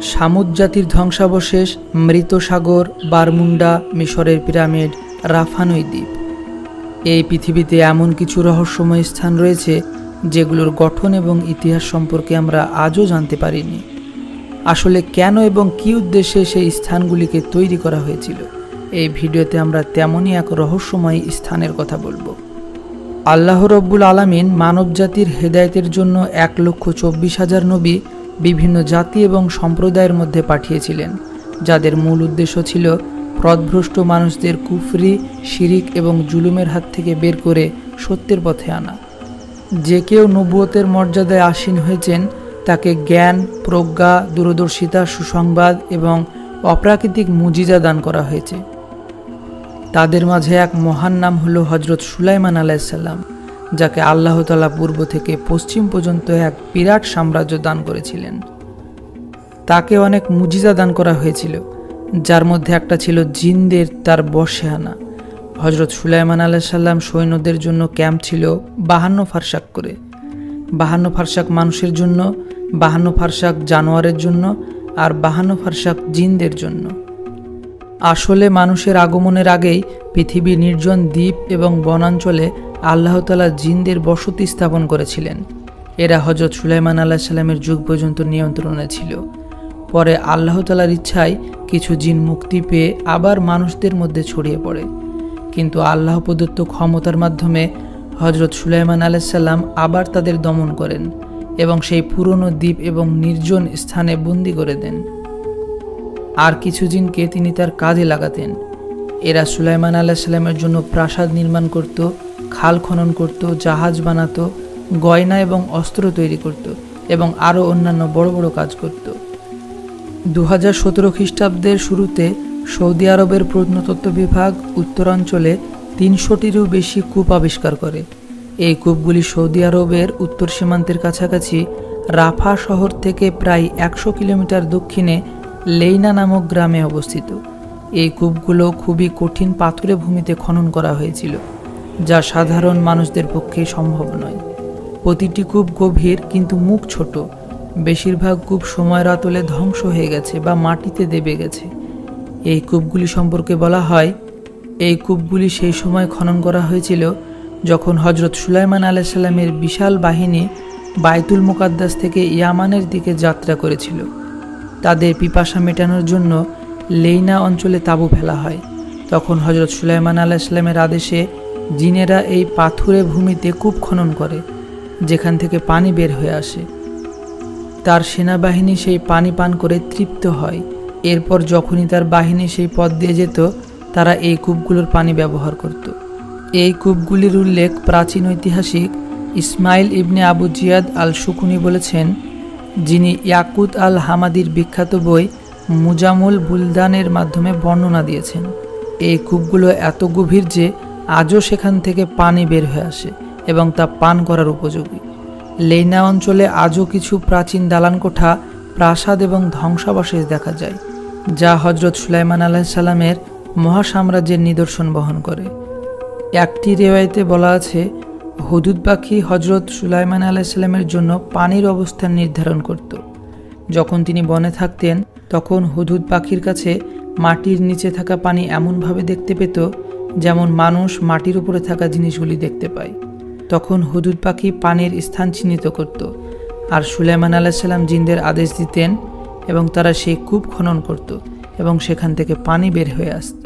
সামুদ জাতির ধ্বংসাবশেষ, মৃত সাগর, বারমুন্ডা, মিশরের পিরামিড, রাফানুই দ্বীপ। এই পৃথিবীতে এমন কিছু রহস্যময় স্থান রয়েছে যেগুলোর গঠন এবং ইতিহাস সম্পর্কে আমরা আজও জানতে পারিনি। আসলে কেন এবং কী উদ্দেশ্যে সেই স্থানগুলিকে তৈরি করা হয়েছিল, এই ভিডিওতে আমরা তেমনই এক রহস্যময় স্থানের কথা বলবো। আল্লাহ রব্বুল আলামিন মানবজাতির হেদায়েতের জন্য 1,24,000 নবী বিভিন্ন জাতি এবং সম্প্রদায়ের মধ্যে পাঠিয়েছিলেন, যাদের মূল উদ্দেশ্য ছিল পথভ্রষ্ট মানুষদের কুফরি, শিরিক এবং জুলুমের হাত থেকে বের করে সত্যের পথে আনা। যে কেউ নবুয়তের মর্যাদায় আসীন হয়েছেন তাকে জ্ঞান, প্রজ্ঞা, দূরদর্শিতা, সুসংবাদ এবং অপ্রাকৃতিক মুজিজা দান করা হয়েছে। তাদের মাঝে এক মহান নাম হলো হজরত সুলাইমান আলাইহিসসালাম, যাকে আল্লাহ তাআলা পূর্ব থেকে পশ্চিম পর্যন্ত এক বিরাট সাম্রাজ্য দান করেছিলেন। তাকে অনেক মুজিজা দান করা হয়েছিল, যার মধ্যে একটা ছিল জিনদের তার বশে আনা। হজরত সুলাইমান আলাইহিসসালাম সৈন্যদের জন্য ক্যাম্প ছিল 52 ফারসাক করে। 52 ফারসাক মানুষের জন্য, 52 ফারসাক জানোয়ারের জন্য আর 52 ফারসাক জিনদের জন্য। আসলে মানুষের আগমনের আগেই পৃথিবী নির্জন দ্বীপ এবং বনাঞ্চলে আল্লাহ তাআলা জিনদের বসতি স্থাপন করেছিলেন। এরা হজরত সুলাইমান আলাইহিসসালামের যুগ পর্যন্ত নিয়ন্ত্রণে ছিল। পরে আল্লাহ তাআলার ইচ্ছায় কিছু জিন মুক্তি পেয়ে আবার মানুষদের মধ্যে ছড়িয়ে পড়ে, কিন্তু আল্লাহ প্রদত্ত ক্ষমতার মাধ্যমে হজরত সুলাইমান আলাইহিসসালাম আবার তাদের দমন করেন এবং সেই পুরনো দ্বীপ এবং নির্জন স্থানে বন্দী করে দেন। আর কিছু জিনকে তিনি তার কাজে লাগাতেন। এরা সুলাইমান আলাইহিসসালামের জন্য প্রাসাদ নির্মাণ করত, খাল খনন করত, জাহাজ বানাতো, গয়না এবং অস্ত্র তৈরি করত এবং আরও অন্যান্য বড় বড় কাজ করত। 2017 খ্রিস্টাব্দের শুরুতে সৌদি আরবের প্রত্নতত্ত্ব বিভাগ উত্তরাঞ্চলে 300টিরও বেশি কূপ আবিষ্কার করে। এই কূপগুলি সৌদি আরবের উত্তর সীমান্তের কাছাকাছি রাফা শহর থেকে প্রায় 100 কিলোমিটার দক্ষিণে লেইনা নামক গ্রামে অবস্থিত। এই কূপগুলো খুবই কঠিন পাথুরে ভূমিতে খনন করা হয়েছিল, যা সাধারণ মানুষদের পক্ষে সম্ভব নয়। প্রতিটি কূপ গভীর কিন্তু মুখ ছোট। বেশিরভাগ কূপ সময়ের আতলে ধ্বংস হয়ে গেছে বা মাটিতে দেবে গেছে। এই কূপগুলি সম্পর্কে বলা হয়, এই কূপগুলি সেই সময় খনন করা হয়েছিল যখন হজরত সুলাইমান আলাইহিসসালামের বিশাল বাহিনী বাইতুল মুকাদ্দাস থেকে ইয়ামানের দিকে যাত্রা করেছিল। তাদের পিপাসা মেটানোর জন্য লেইনা অঞ্চলে তাঁবু ফেলা হয়। তখন হজরত সুলাইমান আলাইহিসসালামের আদেশে জিনেরা এই পাথুরে ভূমিতে কূপ খনন করে, যেখান থেকে পানি বের হয়ে আসে। তার সেনাবাহিনী সেই পানি পান করে তৃপ্ত হয়। এরপর যখনই তার বাহিনী সেই পথ দিয়ে যেত, তারা এই কূপগুলোর পানি ব্যবহার করত। এই কূপগুলির উল্লেখ প্রাচীন ঐতিহাসিক ইসমাইল ইবনে আবু জিয়াদ আল শুকুনি বলেছেন, যিনি ইয়াকুত আল হামাদির বিখ্যাত বই মুজামুল বুলদানের মাধ্যমে বর্ণনা দিয়েছেন। এই কূপগুলো এত গভীর যে আজও সেখান থেকে পানি বের হয়ে আসে এবং তা পান করার উপযোগী। লেইনা অঞ্চলে আজও কিছু প্রাচীন দালানকোঠা, প্রাসাদ এবং ধ্বংসাবশেষ দেখা যায়, যা হজরত সুলাইমান আলাইহিসসালামের মহাসাম্রাজ্যের নিদর্শন বহন করে। একটি রেওয়ায়েতে বলা আছে, হুদুদ পাখি হজরত সুলাইমান আলাইহিসসালামের জন্য পানির অবস্থান নির্ধারণ করত। যখন তিনি বনে থাকতেন, তখন হুদুদ পাখির কাছে মাটির নিচে থাকা পানি এমনভাবে দেখতে পেত যেমন মানুষ মাটির উপরে থাকা জিনিসগুলি দেখতে পায়। তখন হুদুদ পাখি পানির স্থান চিহ্নিত করত, আর সুলাইমান আলাইহিসসালাম জিনদের আদেশ দিতেন এবং তারা সেই কূপ খনন করত এবং সেখান থেকে পানি বের হয়ে আসত।